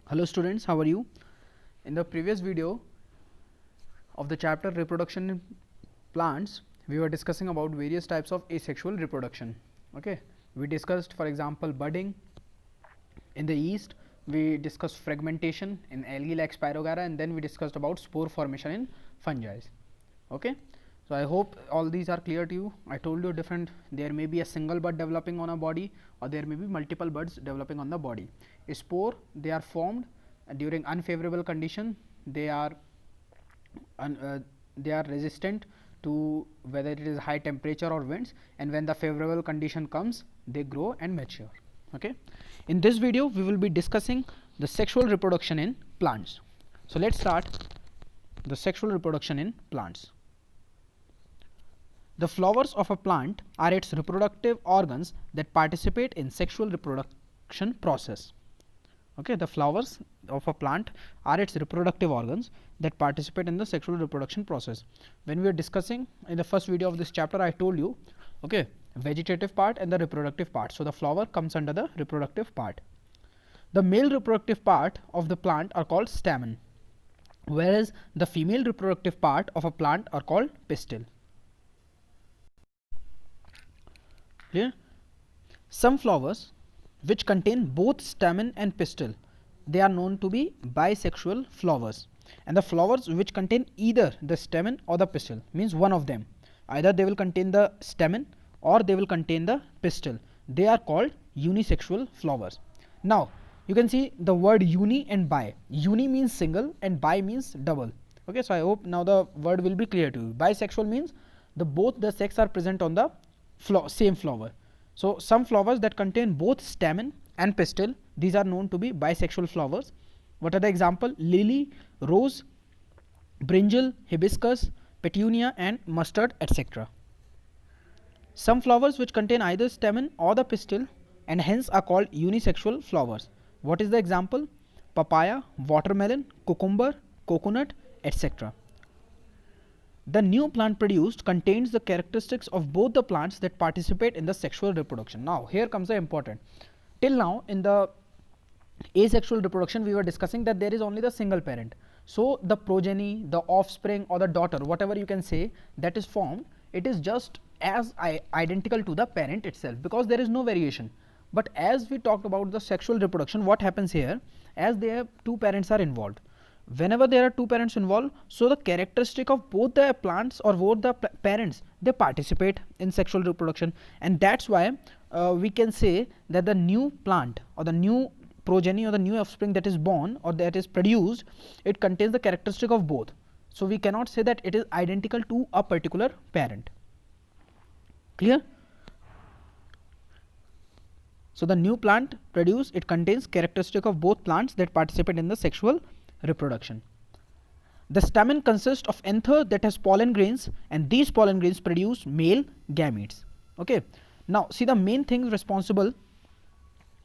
Hello students, how are you? In the previous video of the chapter reproduction in plants, we were discussing about various types of asexual reproduction. Okay, we discussed, for example, budding in the yeast, we discussed fragmentation in algae like Spirogyra, and then we discussed about spore formation in fungi. Okay, so I hope all these are clear to you. I told you different, there may be a single bud developing on a body, or there may be multiple buds developing on the body. A spore, they are formed during unfavorable condition, they are they are resistant to whether it is high temperature or winds, and when the favorable condition comes, they grow and mature. Okay, in this video we will be discussing the sexual reproduction in plants. So let's start the sexual reproduction in plants. The flowers of a plant are its reproductive organs that participate in sexual reproduction process. Okay, the flowers of a plant are its reproductive organs that participate in the sexual reproduction process. When we are discussing in the first video of this chapter, I told you, okay, vegetative part and the reproductive part. So the flower comes under the reproductive part. The male reproductive part of the plant are called stamen, whereas the female reproductive part of a plant are called pistil. Clear? Some flowers which contain both stamen and pistil, they are known to be bisexual flowers, and the flowers which contain either the stamen or the pistil, means one of them, either they will contain the stamen or they will contain the pistil, they are called unisexual flowers. Now you can see the word uni and bi. Uni means single and bi means double. Okay, so I hope now the word will be clear to you. Bisexual means the both the sex are present on the same flower. So some flowers that contain both stamen and pistil, these are known to be bisexual flowers. What are the example? Lily, rose, brinjal, hibiscus, petunia and mustard, etc. Some flowers which contain either stamen or the pistil and hence are called unisexual flowers. What is the example? Papaya, watermelon, cucumber, coconut, etc. The new plant produced contains the characteristics of both the plants that participate in the sexual reproduction. Now here comes the important. Till now in the asexual reproduction we were discussing that there is only the single parent. So the progeny, the offspring or the daughter, whatever you can say, that is formed, it is just as identical to the parent itself, because there is no variation. But as we talked about the sexual reproduction, what happens here, as there two parents are involved, whenever there are two parents involved, so the characteristic of both the plants or both the parents, they participate in sexual reproduction, and that's why we can say that the new plant or the new progeny or the new offspring that is born or that is produced, it contains the characteristic of both. So we cannot say that it is identical to a particular parent. Clear? So the new plant produced, it contains characteristic of both plants that participate in the sexual reproduction. The stamen consists of anther that has pollen grains, and these pollen grains produce male gametes. Okay, now see the main things responsible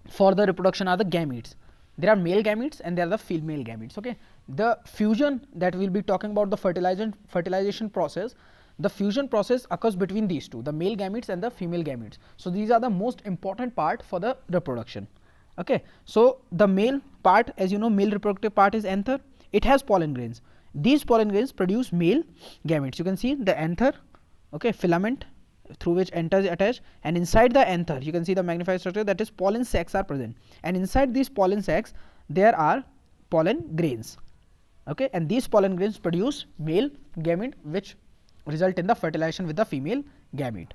for the reproduction are the gametes. There are male gametes and there are the female gametes. Okay, the fusion that we will be talking about, the fertilization process, the fusion process occurs between these two, the male gametes and the female gametes. So these are the most important part for the reproduction. Okay, so the male part, as you know, male reproductive part is anther. It has pollen grains. These pollen grains produce male gametes. You can see the anther, okay, filament through which anther is attached, and inside the anther you can see the magnified structure, that is pollen sacs are present, and inside these pollen sacs there are pollen grains. Okay, and these pollen grains produce male gamete which result in the fertilization with the female gamete.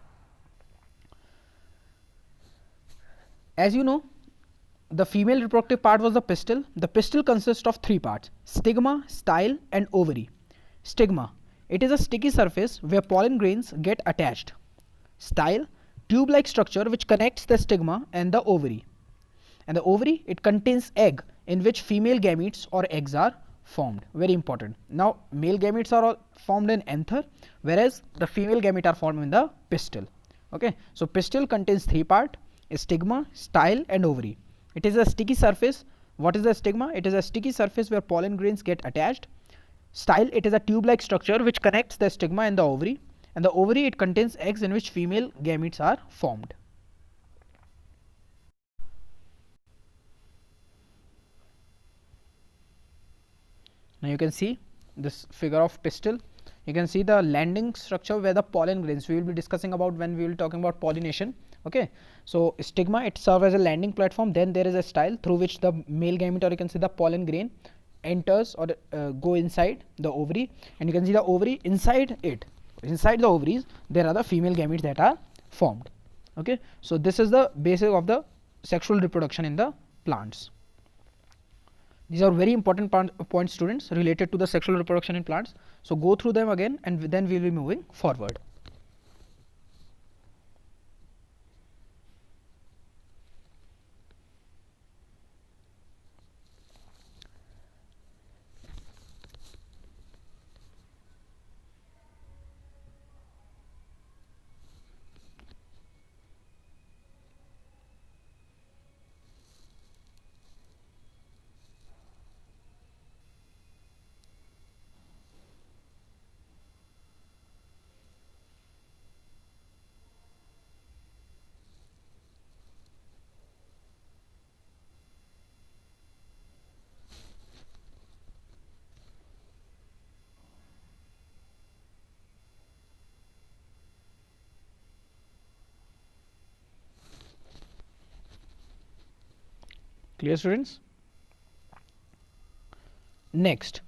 As you know, the female reproductive part was the pistil. The pistil consists of three parts: stigma, style and ovary. Stigma, it is a sticky surface where pollen grains get attached. Style, tube like structure which connects the stigma and the ovary. And the ovary, it contains egg in which female gametes or eggs are formed. Very important. Now male gametes are all formed in anther, whereas the female gamete are formed in the pistil. Okay, so pistil contains three parts: stigma, style and ovary. It is a sticky surface. What is the stigma? It is a sticky surface where pollen grains get attached. Style, it is a tube like structure which connects the stigma and the ovary, and the ovary, it contains eggs in which female gametes are formed. Now you can see this figure of pistil. You can see the landing structure where the pollen grains, we will be discussing about when we will talking about pollination. Okay, so stigma, it serves as a landing platform. Then there is a style through which the male gamete, or you can see the pollen grain, enters or go inside the ovary, and you can see the ovary inside it. Inside the ovaries there are the female gametes that are formed. Okay, so this is the basis of the sexual reproduction in the plants. These are very important points, students, related to the sexual reproduction in plants. So go through them again, and then we will be moving forward. Clear, students? Next,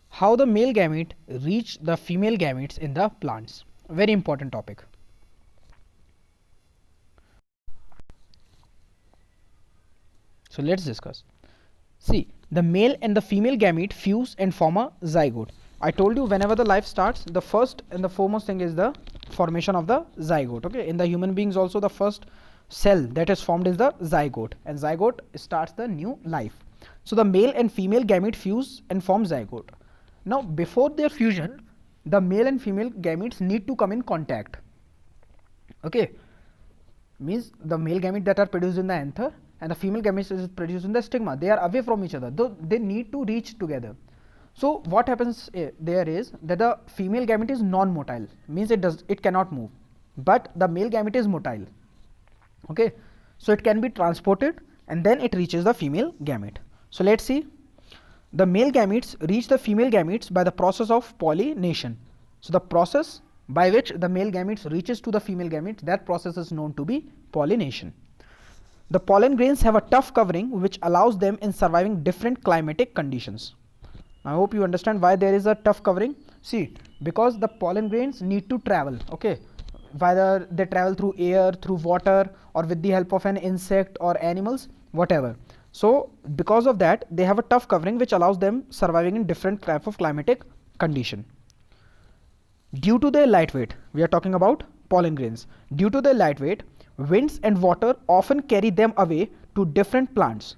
how the male gamete reach the female gametes in the plants. Very important topic. So let's discuss. See, the male and the female gamete fuse and form a zygote. I told you, whenever the life starts, the first and the foremost thing is the formation of the zygote. Okay, in the human beings also, the first cell that is formed is the zygote, and zygote starts the new life. So the male and female gamete fuse and form zygote. Now before their fusion, the male and female gametes need to come in contact. Okay, means the male gamete that are produced in the anther and the female gametes is produced in the stigma, they are away from each other, though they need to reach together. So what happens there is that the female gamete is non-motile, means it cannot move, but the male gamete is motile. Okay, so it can be transported and then it reaches the female gamete. So let's see. The male gametes reach the female gametes by the process of pollination. So the process by which the male gametes reaches to the female gametes, that process is known to be pollination. The pollen grains have a tough covering which allows them in surviving different climatic conditions. I hope you understand why there is a tough covering. See, because the pollen grains need to travel. Okay, whether they travel through air, through water, or with the help of an insect or animals, whatever. So because of that, they have a tough covering which allows them surviving in different type of climatic condition. Due to their lightweight, we are talking about pollen grains. Due to their lightweight, winds and water often carry them away to different plants.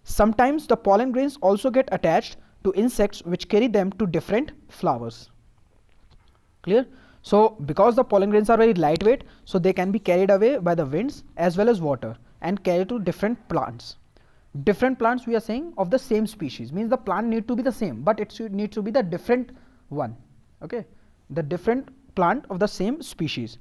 Sometimes the pollen grains also get attached to insects which carry them to different flowers. Clear? So because the pollen grains are very lightweight, so they can be carried away by the winds as well as water and carried to different plants. Different plants, we are saying, of the same species, means the plant need to be the same, but it should need to be the different one. Okay, the different plant of the same species.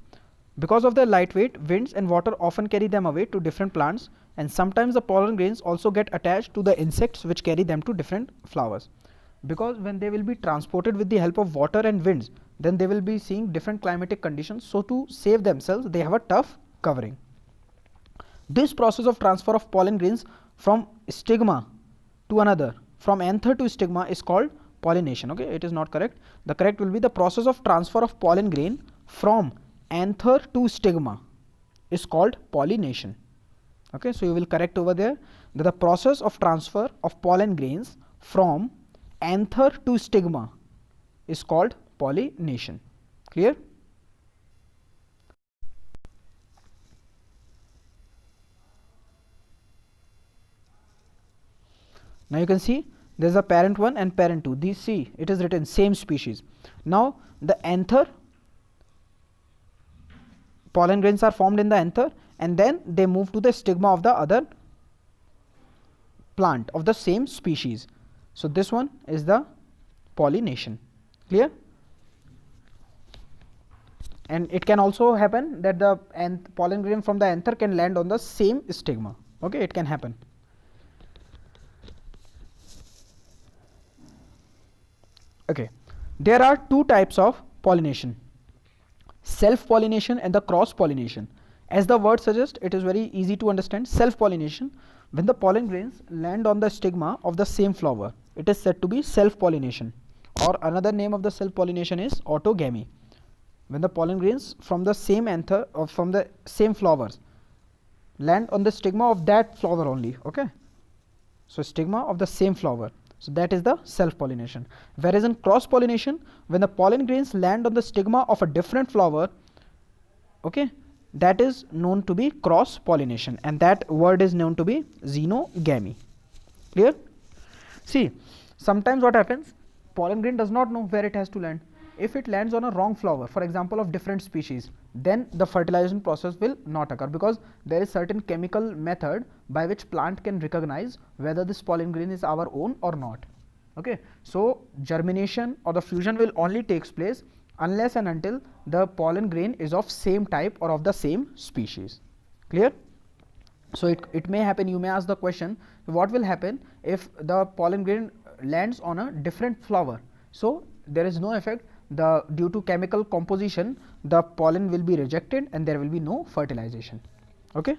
Because of their lightweight, winds and water often carry them away to different plants, and sometimes the pollen grains also get attached to the insects which carry them to different flowers. Because when they will be transported with the help of water and winds, then they will be seeing different climatic conditions. So to save themselves, they have a tough covering. This process of transfer of pollen grains from stigma to another, from anther to stigma, is called pollination. Okay, it is not correct. The correct will be the process of transfer of pollen grain from anther to stigma is called pollination. Okay, so you will correct over there that the process of transfer of pollen grains from anther to stigma is called pollination. Clear? Now you can see there is a parent 1 and parent 2. These, see, it is written same species. Now the anther, pollen grains are formed in the anther and then they move to the stigma of the other plant of the same species. So this one is the pollination. Clear? And it can also happen that the pollen grain from the anther can land on the same stigma. Okay, it can happen. Okay, there are two types of pollination: self pollination and the cross pollination. As the word suggests, it is very easy to understand. Self pollination: when the pollen grains land on the stigma of the same flower, it is said to be self pollination, or another name of the self pollination is autogamy. When the pollen grains from the same anther or from the same flowers land on the stigma of that flower only. Okay, so stigma of the same flower, so that is the self pollination. Whereas in cross pollination, when the pollen grains land on the stigma of a different flower, okay, that is known to be cross pollination, and that word is known to be xenogamy. Clear? See, sometimes what happens, pollen grain does not know where it has to land. If it lands on a wrong flower, for example of different species, then the fertilization process will not occur, because there is certain chemical method by which plant can recognize whether this pollen grain is our own or not. Okay, so germination or the fusion will only takes place unless and until the pollen grain is of same type or of the same species. Clear? So it may happen, you may ask the question, what will happen if the pollen grain lands on a different flower? So there is no effect. Due to chemical composition, the pollen will be rejected and there will be no fertilization. Okay.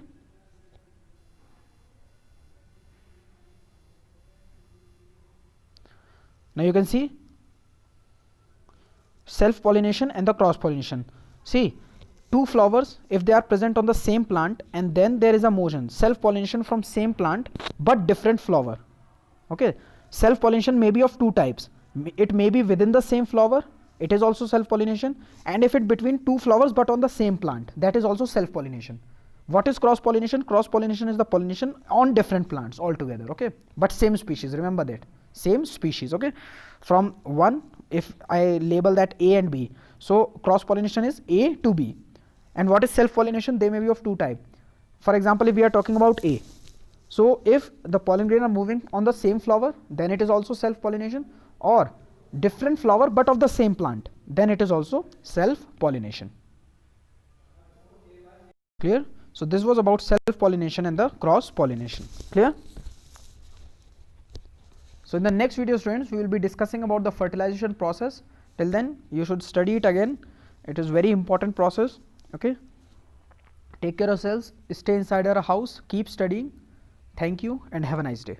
Now you can see self pollination and the cross pollination. See, two flowers, if they are present on the same plant and then there is a motion, self pollination from same plant but different flower. Okay, self pollination may be of two types. It may be within the same flower, it is also self pollination, and if it between two flowers but on the same plant, that is also self pollination. What is cross pollination? Cross pollination is the pollination on different plants altogether. Okay, but same species, remember that, same species. Okay, from one, if I label that A and B, so cross pollination is A to B. And what is self pollination? They may be of two type. For example, if we are talking about A, so if the pollen grain are moving on the same flower, then it is also self pollination, or different flower but of the same plant, then it is also self pollination. Clear? So this was about self pollination and the cross pollination. Clear? So in the next video, students, we will be discussing about the fertilization process. Till then, you should study it again. It is very important process. Okay, take care of yourselves, stay inside your house, keep studying. Thank you and have a nice day.